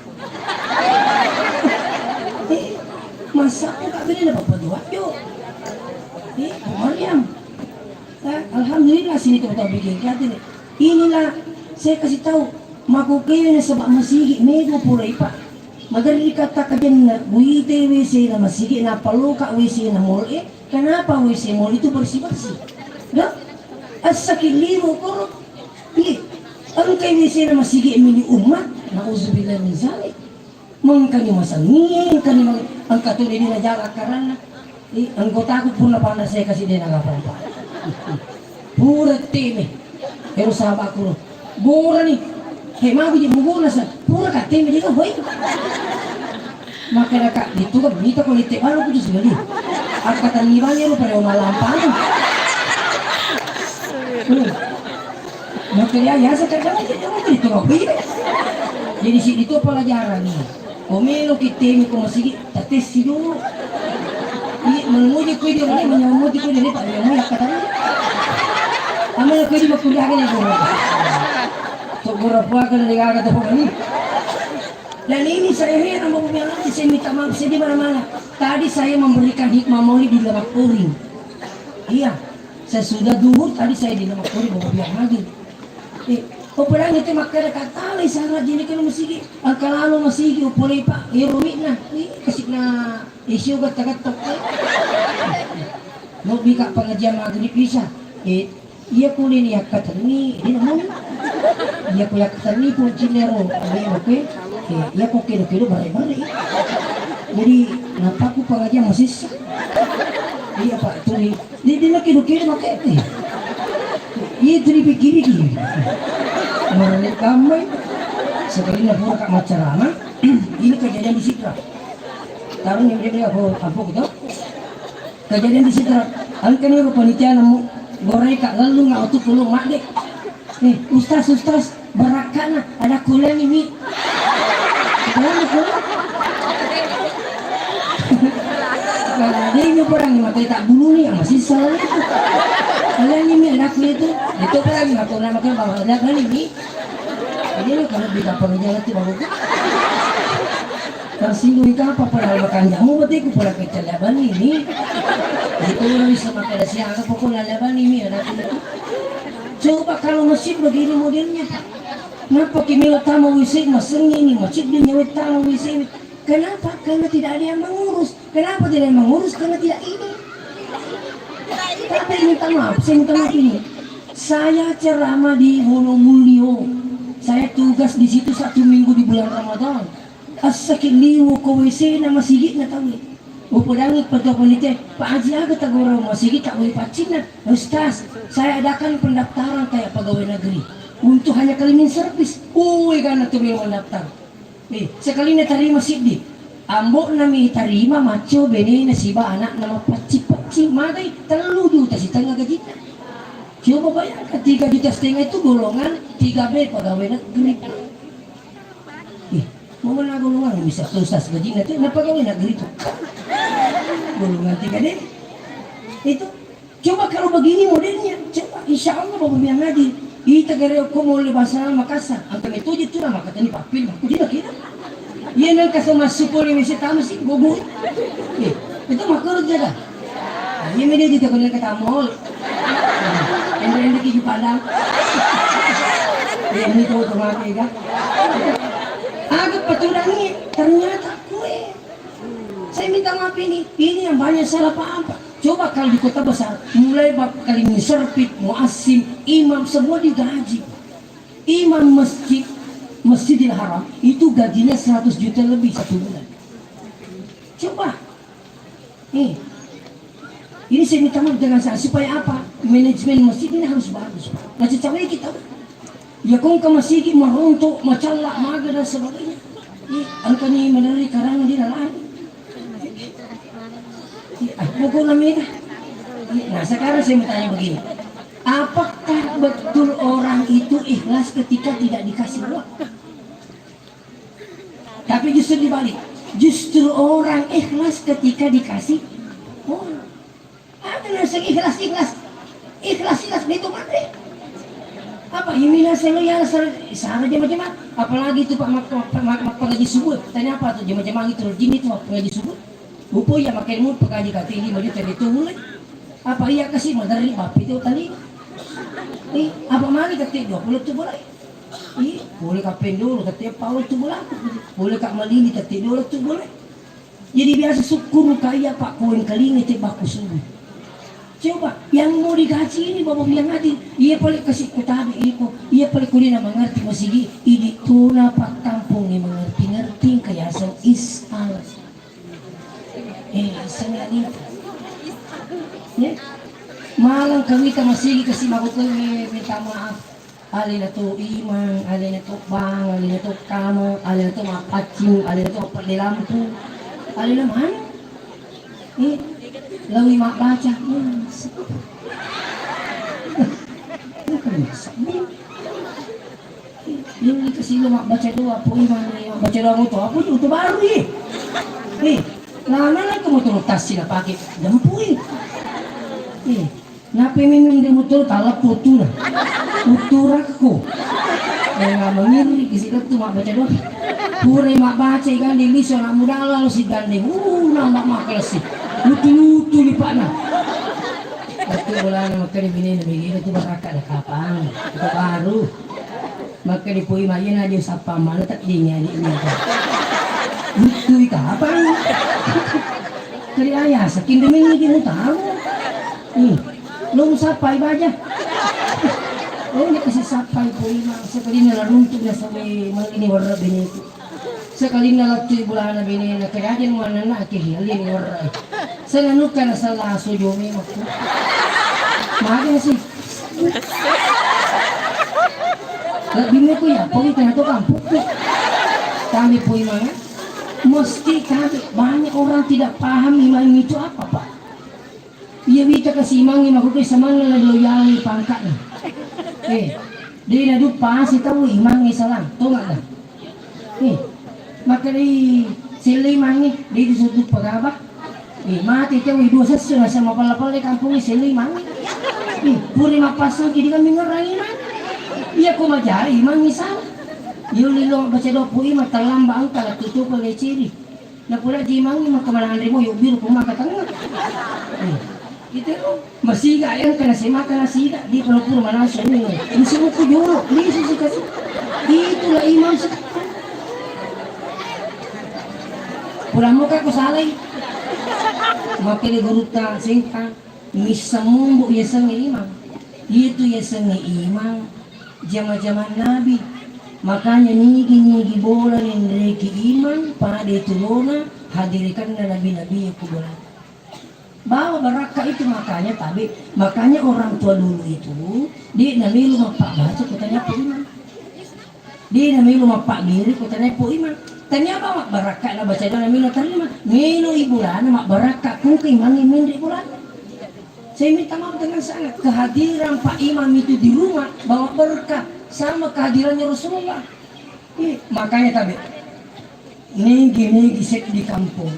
masa ko kagani na papaduwak yun Mariam alhamdulillah sini kita bikin kaya inilah saya kasih tahu makukayo na sa masigi medyo pura ipa madali kata kajan na buite WC na masigi na paluka WC na mall kenapa WC mall itu bersih-bersih no? Asa kiliro ko ang kay WC na masigi mini umat nauzubillah min zalik mangkani masangin kani ang katulad ni na jaga karana ang gotakot pun na pala saya kasi din ang apa pura teme pero sahabat ko pura ni mago di bugo na sa pura ka teme di ka hoy maka naka dito ka bonita ko lite ano ko di sila at kataniban niya pa rin malampang maka ya sa kanya dito ka hoy jadi si dito pelajaran ni Omelo kitemi ko masigi tates si dulu menguji ko dia ni menguji ko dia tak mau ya kata amal ko di makuliah ni ko to berapa kali dia kata ini dan ini saya heran mau bilang saya minta maaf saya di mana-mana tadi saya memberikan hikmah maulid di Lemak Puring iya saya sudah duhur tadi saya di Lemak Puring mau bilang lagi Operang itu makanya kata lagi sangat jadi kalau masih kalau masih upulay pa irumit na kasi na isu kata-kata no bika pengajian maghrib bisa iya kulin ya kata ni naman Iya ko yak tanipo chinero ay oke. Iya ko kilo-kilo bare-bare. Jadi kenapa aku pengajian masih iya pak tuli di na kilo-kilo pakai iya tuli pikir gini merelik kamay sekali na pura kak macarama ini kejadian di Sitra taruh yang dia apa gitu kejadian di Sitra ang kaniro panitia namu goreng kak lalu nggak utuh tulung mak dek ustaz barakana ada kuliah ini kalau dia ini orang yang matai tak bulu nih yang masih salah itu kalian ini anakku itu orang yang aku namakan bawa ada kali ini ini loh kalau bisa pengajaran itu baru tersinggung itu apa pernah makan jamu berarti aku pernah kecelakaan ini itu orang bisa makan siang atau pokoknya laban ini anakku itu coba kalau masjid begini modelnya kenapa kimi utama wisik masengin masjid dia nyawet tamu wisik kenapa? Karena tidak ada yang mengurus. Kenapa tidak yang mengurus? Karena tidak ini. Tapi minta maaf, saya minta maaf ini. Saya ceramah di Wonomulyo. Saya tugas di situ 1 minggu di bulan Ramadan. As-sakit liwo ko WC na masigit na tawi. Upodangit pada panitia, Pak Haji agak tagoro masigit tak boleh pacin na. Ustaz, saya adakan pendaftaran kayak pegawai negeri. Untuk hanya kalimin servis. Uwe kan itu yang mendaftar. Sekali na tarima siddi ambok nami tarima macho bene na siba anak nama paci magai telu juta si tengah gaji coba bayangkan 3,5 juta itu golongan 3B pegawai negeri mau mana golongan bisa ustaz gaji nanti na pegawai negeri itu golongan 3D itu coba kalau begini modelnya coba insya Allah bapak bilang ngaji ita gare ko mo bahasa Makassar angkang itu lah maka tani papil aku tidak kira iya nang kasama supor yang bisa tamu sih gogo itu makar jaga iya media juga kena ketamol yang di Padang ini tuh mati kan agak paturangi ternyata kue saya minta maaf ini yang banyak salah paham Pak. Coba kalau di kota besar, mulai kali serpit, muasim, imam semua digaji. Imam Masjidil Haram itu gajinya 100 juta lebih 1 bulan. Coba, ini saya minta maaf dengan saya supaya apa? Manajemen masjid ini harus bagus. Nah, caranya kita, ya kong ke masjid meruntuk, macalak, maga dan sebagainya. Angkanya menari karangan di dalam. Pukul namanya. Nah sekarang saya mau tanya begini, apakah betul orang itu ikhlas ketika tidak dikasih uang? Tapi justru dibalik, justru orang ikhlas ketika dikasih uang. Ada nasi ikhlas itu mati. Apa ini saya ya salah jemaah apalagi itu pak pengaji subuh. Tanya apa tuh jemaah itu rajin itu pengaji subuh. Upo ya makin mo pagkaji kati hindi mo dito mulai apa iya kasih madari bapi itu tadi apa mali kati 20 tu boleh boleh kapen dulu kati Paul tu boleh kak malini kati 2 tu boleh jadi biasa syukur kaya pak koin kali ini baku subuh coba yang mau digaji ini bapak bilang tadi iya paling kasih kutabi iya paling kunin na mengerti masigi ini tuna pak kampung ni mengerti kaya sang isal sengaja ya malang kami masih kasih makot kami minta maaf alin na to imang alin na to bang alin na to kamo alin na to mapacing alin na to padilampu alin na man lawi mabaca yung kasi lumakbaca doa po imang baca doa mo to ako ito baru lama lang tumutulog tas sila pakit dampuin napiminong di motor talap putura ko kaya nga mangiri kasi lang tumabaca doon puray mabaca ikan di liso na mudala lo si gandeng nama makalasi lutu-lutu li pa na at wala na magkaribinin na bigyan ito baraka na kapang ito baru magkaripuy mayan na Diyos sa pamano at di niya lutu kapang kaya sa kindamin hindi mo tahu lungsap pa iba aja Oh, ini kasi sapay po ima. Sekali na larunto na sa may mga iniwarra binito. Sekali na lagto bulan na binina. Kaya din mo na nakihili iniwarra. Sa nanok ka na sa laso yumi mo po. Mahagi na si. Bime ko ya, pawita na to kampuk po. Kami po ima nga. Mesti kami, banyak orang tidak paham imam itu apa pak. Ia wita kasi imam imam ko sa man na nagloyali pangkat na. Di na dupa si tahu imang isa lang, tunga lang. Maka di sila imang di disudut pagabak. Mati tahu dua sesuna sama palapal di kampung sila imang. Puri mapasang jadi kami ngerang imang. Iya ko majari imang isa. Yung lilo baca doa pui matalamba ang kala tutup oleh ciri. Na pula di imang imang kemana mo yung biru kumakatanga. Itu masiga yang kena semaka nasiga di pelupur manasya ini semua kujuruk di sisi kasih itulah imam pulang muka ko salay makanya guru ta singkang misamumbu ya sengi imam itu ya sengi imam zaman nabi makanya nigi bola nindreki imam pada turuna hadirkan nabi-nabi yang kubulan bawa baraka itu makanya orang tua dulu itu di namilu mapak baca kutanya po iman di namilu mapak diri kutanya po iman tanya bawa baraka na baca doa namilu terima milu ibulan mak baraka kung kaimangi mindri bulan saya minta maaf dengan sangat kehadiran Pak Imam itu di rumah bawa berkah sama kehadirannya Rasulullah makanya nigi set di kampung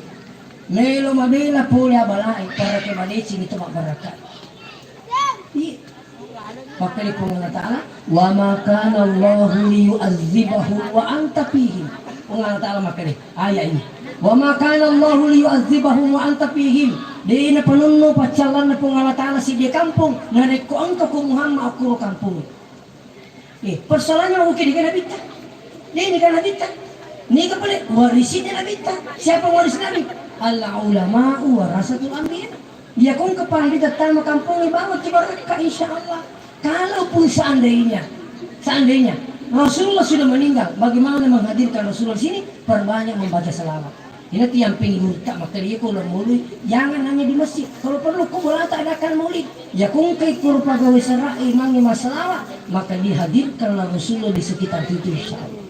Melo mabila puli abalai para ke malici itu mabaraka. Maka di Allah Ta'ala wa ma kana Allahu liyu'adzibahu wa anta fihim. Allah Ta'ala maka ayat ini. Wa ma kana Allahu liyu'adzibahu wa anta fihim. Di na panunno pacalan na Allah Ta'ala si di kampung narik ko ang ko Muhammad aku kampung. Persoalannya mungkin di kana bita. Di kana bita. Ni ka pala warisin na bita. Siapa waris Nabi? Al-ulama warasatul anbiya. Dia kung kepala datang kampung ibarat berkah insyaallah. Kalaupun seandainya Rasulullah sudah meninggal, bagaimana menghadirkan Rasulullah sini? Perbanyak membaca selawat. Ini tiang pinggir tak maka dia kalau maulid jangan hanya di masjid. Kalau perlu kau boleh tak adakan maulid. Ya kung kay puro pagawi sarah imang masalawat, maka dihadirkanlah Rasulullah di sekitar itu insyaallah.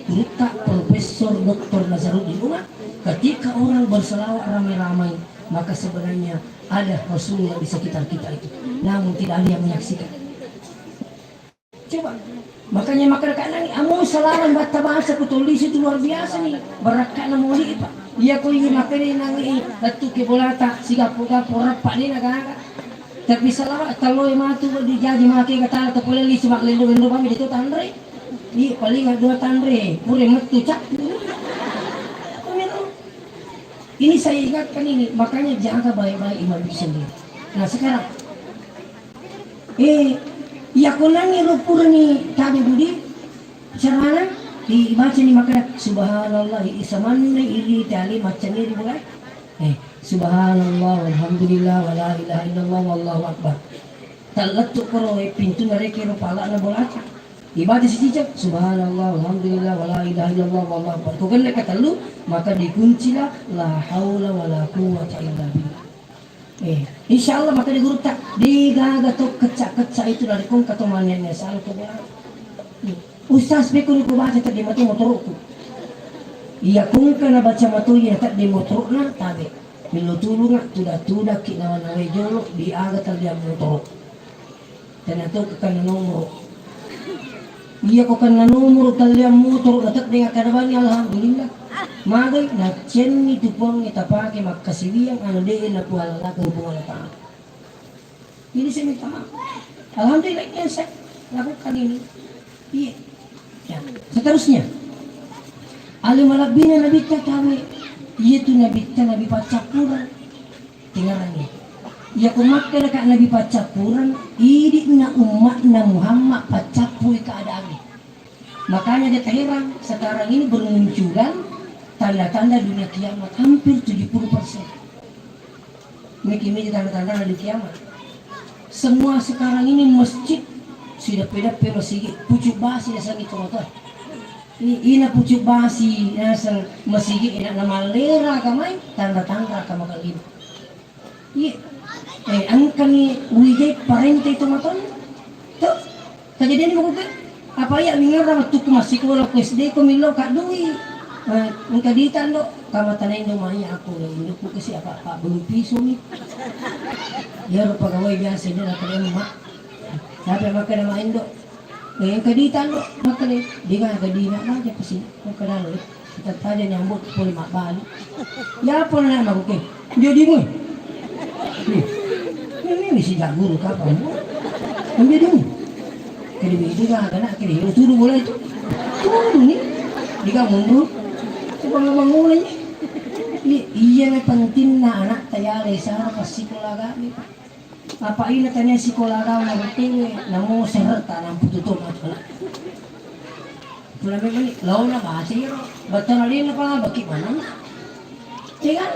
Kita Profesor Dr. Nazaruddin Umar ketika orang berselawat ramai-ramai maka sebenarnya ada Rasulullah di sekitar kita itu namun tidak ada yang menyaksikan coba makanya nani amu salaman baca bahasa kutulis itu luar biasa nih berkat na muli pak dia ko ingin makanya nangi latu ke bolata siga-puga porap pak ni naga tapi salawat taloy matu di jadi maki kata atau boleh li cuma lendo kami itu tandre di paling ada tandre pure metu cak ini saya ingatkan ini makanya jaga baik-baik imam sendiri. Nah sekarang ya kunangi rupur ni tabi budi sarana dibaca ni maka subhanallah isamanne iri tali macam ni dimulai subhanallah walhamdulillah wala ilaha illallah wallahu akbar talatu koro pintu mereka pala na bolata ibadah si cicak subhanallah alhamdulillah wala ilaha illallah wallahu akbar kau kena kata lu maka dikuncilah la haula wala quwwata illa billah insyaallah maka di guru tak digaga to kecak-kecak itu dari kong kata manennya sal ko ba ustaz bekun ko baca tadi matu motorku iya kung kana baca matu ya tak di motorna tabe minutulu nga tuda kinawan na jolo di aga tal dia motor tenato kan nomor iya ko kan nomor kalian motor dapat dengan kadabani alhamdulillah magay na chen ni tupong itapake magkasiwiyang ano diin na puhalala kung puhalata ini saya minta maaf alhamdulillah yan saya lakukan ini iya ya. Seterusnya alimalabina nabita kami yaitu nabi pacapuran tinggalannya ya kumakka ka nabi pacapuran idi na umat na Muhammad pacapui keadaan makanya dia heran sekarang ini bermunculan tanda-tanda dunia kiamat hampir 70%. Ini tanda-tanda dari kiamat. Semua sekarang ini masjid sudah pedape masigi pucuk basi na sang ito motor. Ina pucuk basi na sang masigi ina na malera kamay tanda-tanda ka makalib. Ang kani uwijay parente ito motor. To kejadian mo ko apa ya mingarang tu kumasikulo ko SD ko milo kadui. Ang kaditan lo kamatanay no maya ako hindi ko kasi apa belum piso ni. Yaro pagaway biasa din na kaya mo. Sabi maka na main do. Ngayon kaditan lo makali di nga kadina lang ya kasi kung kanalo kita tadi nyambut puli makbali. Ya po na naman ko. Di mo. Ini si guru ka pa mo. Hindi din. Kaya di ka kana kaya turu bola itu. Turu ni. Di ka mundur. Sebab bangunan iya may penting na anak tayari sa pasikulaga ni. Apa ina tanya sikulaga na betul namo serta ng pututo matula. Pula memang law na bahasa yun. Betul na rin na pala baki mana. Teka,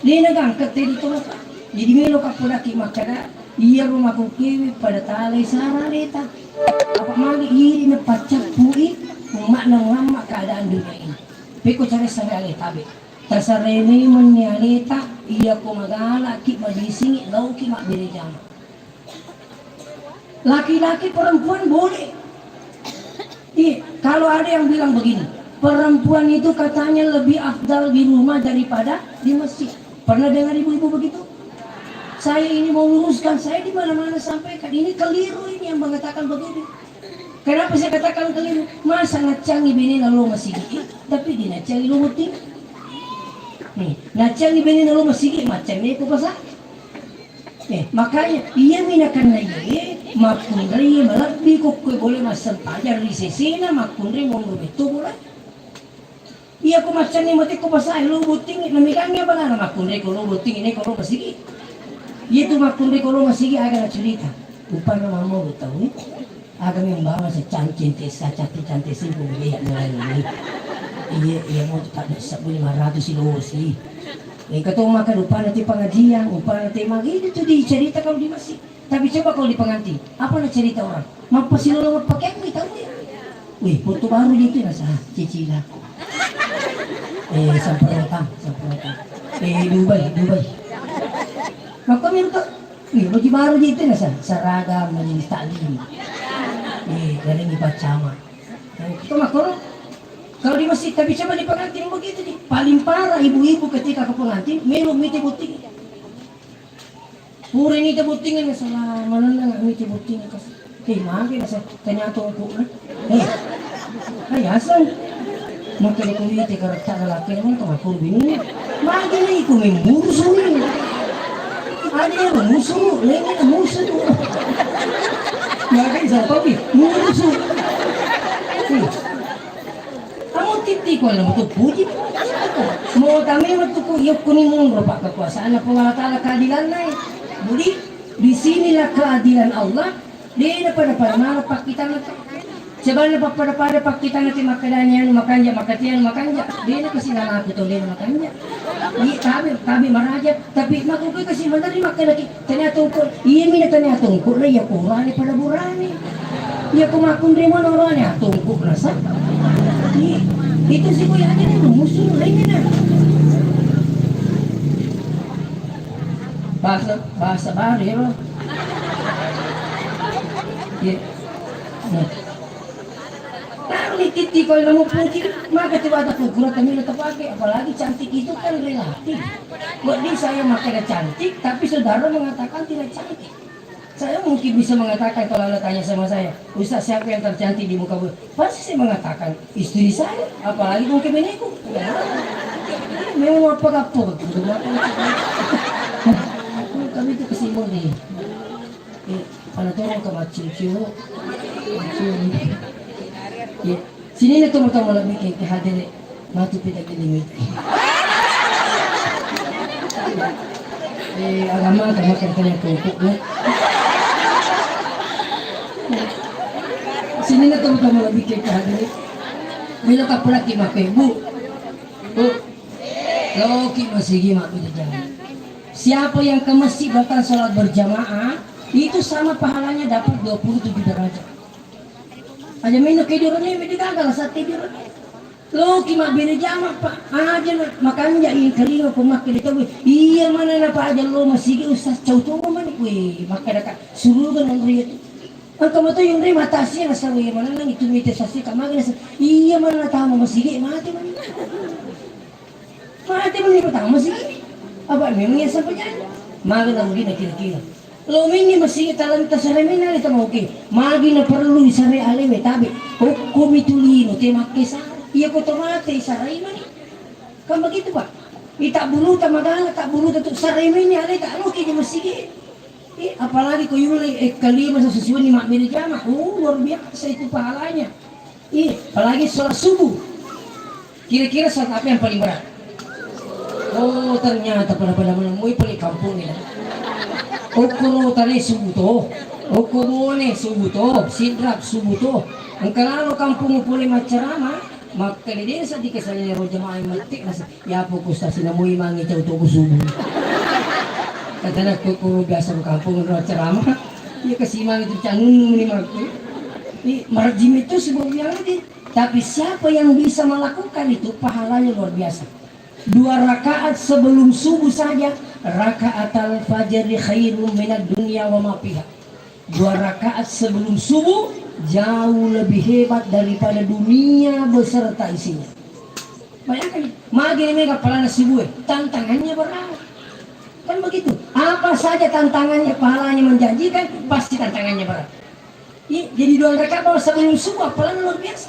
di nagangkat dito na ka. Jadi melo ka pula ki makada iya rumah kukiwi pada talay sa rareta. Apa mali iri na pacak pui makna lama keadaan dunia ini. Peko cari sarali tabi. Tasarene menyaleta iya ko magala ki madisingi law ki makbirejang. Laki-laki perempuan boleh. Kalau ada yang bilang begini, perempuan itu katanya lebih afdal di rumah daripada di masjid. Pernah dengar ibu-ibu begitu? Saya ini mau luruskan, saya di mana-mana sampaikan. Ini keliru ini yang mengatakan begitu. Kenapa saya katakan keliru? Masa ngacangi bini lalu masih gigi, tapi di nacangi lu muting. Nih, nacangi bini lalu masih gigi, macamnya itu pasal. Makanya ia minakan lagi, makundri melebih kok boleh masang pajar di sesina, makundri mau begitu boleh. Iya ko macam ni mati ko pasal lu buting, namikangnya apa nama makundri ko lu buting ini ko lu masih gigi. Iya tu makundri ko lu masih gigi agak cerita. Upaya mama betul ni. Agak membawa secantik cantik simpul dia mulai. Iya mau tak ada 1.500 kilo sih. Ketemu makan upah nanti pengajian, upah nanti magi itu dicerita kalau di masjid. Tapi coba kalau di pengantin, apa nak cerita orang? Mampu sih lo pakai aku tahu ya. Wih, foto baru itu nasa cicilah. Sampai Dubai. Maka minta, baju baru itu nasa seragam majelis taklim. Dari dibaca mah. Itu makanya kalau di masjid, tapi coba di pengantin begitu nih. Paling parah ibu-ibu ketika ke pengantin, melu miti buting. Pura ini butingin na salah mana nggak miti buting kasi. Magi na sa kanya tungku na. Ayasan. Makanya ko miti karakter lalaki naman kung ako bini. Magi na iko may muso ni. Ada yang muso, lagi na muso. Magi sa papi, muso. Kamu titik ko alam mo ito, puji mo. Mau kami matuko iyok kuning mong rupa kekuasaan na pengalatala keadilan na eh. Jadi disinilah keadilan Allah. Dia pada marapak kita nanti. Sebenarnya pada pak kita nanti makanya makanya. Dia kasi nalaki to dia makanya. Di tabi maraja. Tapi makukoy kasi mandari makalaki. Tanya tungkol. Iya mina tanya tungkol na iya kurani pada burani. Iya kumakundri mo norani tungkol rasa. Itu sih gue yakin itu musuh lainnya dah. Bahasa baru ya bro. Ya. Nah, titi kalau kamu putih, maka coba ada ukuran kami udah terpakai. Apalagi cantik itu kan relatif. Buat dia saya makanya cantik, tapi saudara mengatakan tidak cantik. Saya mungkin bisa mengatakan kalau Anda tanya sama saya, Ustaz siapa yang tercantik di muka bumi? Pasti saya mengatakan istri saya, apalagi mungkin biniku. Ya, memang apa-apa. Kami itu kesimpulan nih. Pada turun ke macam-macam. Ya, sini na tunggu-tunggu lebih ke hadir matu pitak limit. Agama kami kanya kumpul ya. Sini na tunggu-tunggu lebih ke hadir. Bila ka pula ki makai bu. Loki masih mak berjamaah. Siapa yang ke masjid datang sholat berjamaah itu sama pahalanya dapat 27 derajat. Aja main tidur ni, may gagal sa tidur ni. Lo kima binijama pa aja na makanya ini kali ko makin ito iya mana na pa aja lo masigi usas cauto man we makada ka surugan ang riyat ang kamo to yung ri matasi na sa we mana nang itumite sa si kamaga na iya mana na tamo masigi mati man ni tamo masigi aba memang ya sa pajan maga na mugina kira-kira lo mingi masigi talanta sa remin na ito mo okay magi na perlu isare ale we tabi o kumitulino te makisa iya ko tomate saray man eh. Kan begitu pak. Tak bulu tak magana tak bulu tak saray man ni ada tak ano kaya masigi. Apalagi ko yung kalima sa susuan ni Mak Mirjama. Luar biasa itu pahalanya. Apalagi sholat subuh. Kira-kira sholat apa yang paling berat? Oh ternyata pada menemui paling kampung ni lah. Okuro tadi subuh to. Okumone subuh to. Sidrap subuh to. Ang kalano kampung mo puli macarama. Maka di desa di kesalnya roh jamaah matik nasi ya fokus nasi namui mangi jauh tu subuh katanya aku biasa di kampung roh ceramah ya kesimang itu cangun ni makin ini marjim itu sebuah itu tapi siapa yang bisa melakukan itu pahalanya luar biasa 2 rakaat sebelum subuh saja rakaat al-fajr khairun minad dunya wa ma fiha 2 rakaat sebelum subuh jauh lebih hebat daripada dunia beserta isinya. Bayangkan, magi ini kepala subuh, tantangannya berat. Kan begitu. Apa saja tantangannya, pahalanya menjanjikan, pasti tantangannya berat. Jadi 2 rakaat bawa sebelum subuh, pahalanya luar biasa.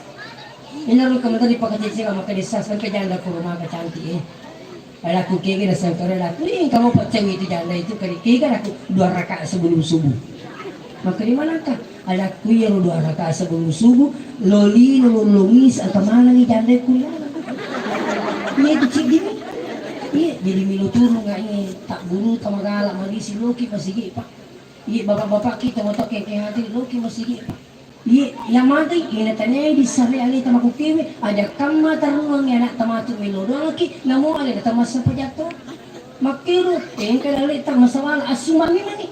Ini lalu kemudian di pekerjaan maka disaskan ke janda ke rumah ke cantik. Ada aku kira dasar kerana aku ini kamu percaya itu janda itu kira aku 2 rakaat sebelum subuh. Maka di manakah? Ada kuya 2 rakaat sebelum subuh, loli lulungis atau mana ni janda kuya? Iya itu cik dimi. Iya jadi milu turun nggak ini tak bulu tamagala magisi loki masigi pak. Iya bapak-bapak kita motor keke hati loki masigi pak. Iya yang mati ini tanya di sari ali tamaku kiwi ada kamma tarungang ya nak tamatu milu doang lagi namu ali tamasa pejatuh. Makiru engkau ali tamasawala asumani mani.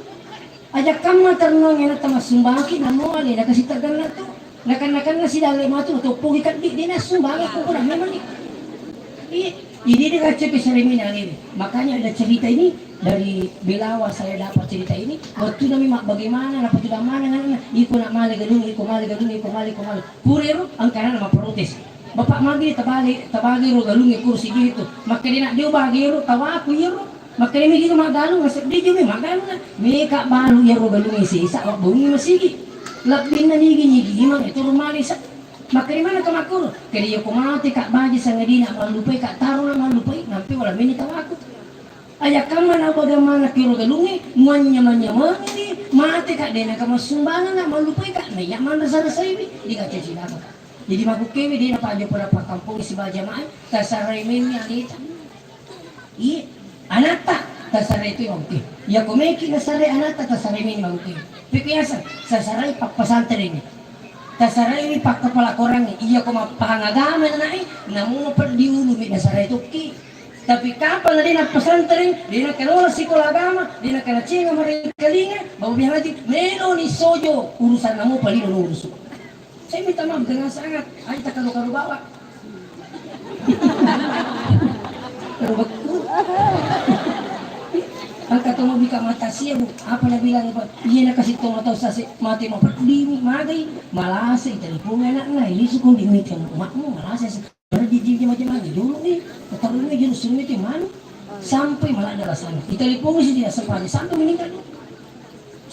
Aja kamma tarungang ya nak tamasumbaki namu ali nakasih tagan na to. Nakan na si dali matu to pugi kat di na sumbang aku kurang memang ni. Iya, jadi dia kaca keseriminal ini. Makanya ada cerita ini dari Belawa saya dapat cerita ini. Waktu nami mak bagaimana, dapat sudah mana, iko nak mali gadung, iko mali. Purero ang kanan nama protes. Bapak magi tabagi ro galung kursi gitu. Maka dia nak dia bagi ro tawa aku ya ro. Maka dia migi magalung ngasep dia juga magalung na. Meka balu ya ro galung isi sa bungi masigi. Labin na nigi mang itu rumali sa. Maka di mana kamakuro? Kaya ko mati kak baji sa ngadina malupay kak taro na malupay nampi wala mini kawaku. Ayak kaman na bagaimana kiro galungi manya ini mati kak dena kamasumbangan na malupay kak na yaman na sana sa ibi di ka cecina ka. Jadi makukewi di na pa pada pa kampung si bajamaan tasaray mimi alita. Iya anata tasaray itu yung okay. Ya kumeki na saray anata tasaray mimi makukewi. Pikiyasan sasaray papasantere ni. Tasaray ini pak kepala korang iya ko mapangagama na nai namu per diulumi na saray tuki tapi kapal na din ang pasantering di na kanola sikola agama di na kanachinga marikalinga bawa lagi melo ni sojo urusan namu palino urus saya minta maaf dengan sangat ay takalu-kalu bawa ang katong bika mata siya apa na bilang iba iya na kasi itong mataw sa mati mo di magay malasa italipungan na ilisok kong dimit yung umak mo malasa para jijib macam lagi dulu nih katarunya jenis sumit yung mano sampai malah ada rasanya italipungan siya sampai sampai meninggal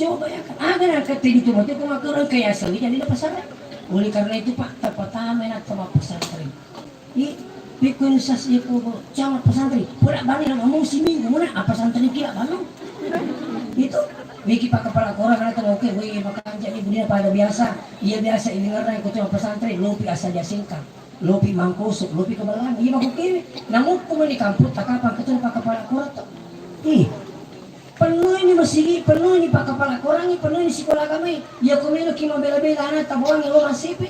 coba bayangkan aga na katay dito mati kung makurang kaya sawi niya nila pasaran oleh karena itu pak tapatamen at tamapasantrin Pikun sas itu camat pesantren, pura bani nak ngomong si minggu mana apa pesantren kira balu. Itu Wiki pak kepala korang ada tahu oke, wih makan jadi bunyi pada biasa, iya biasa ini ngerti ikut camat pesantren, lopi asal dia singkang, lopi mangkosok, lopi kebalan, iya maku kiri, namun kumen di kampus tak kapan ketemu pak kepala korang tu, penuh ini masih penuh ini pak kepala korang ini penuh ini sekolah kami, ya kumeno kima bela-bela anak tabuang yang lo masih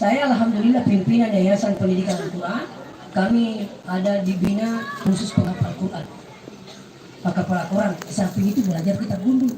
Saya alhamdulillah pimpinan Yayasan Pendidikan Al-Quran. Kami ada dibina khusus penghafal Quran. Penghafal Quran. Samping itu belajar kitab gundu.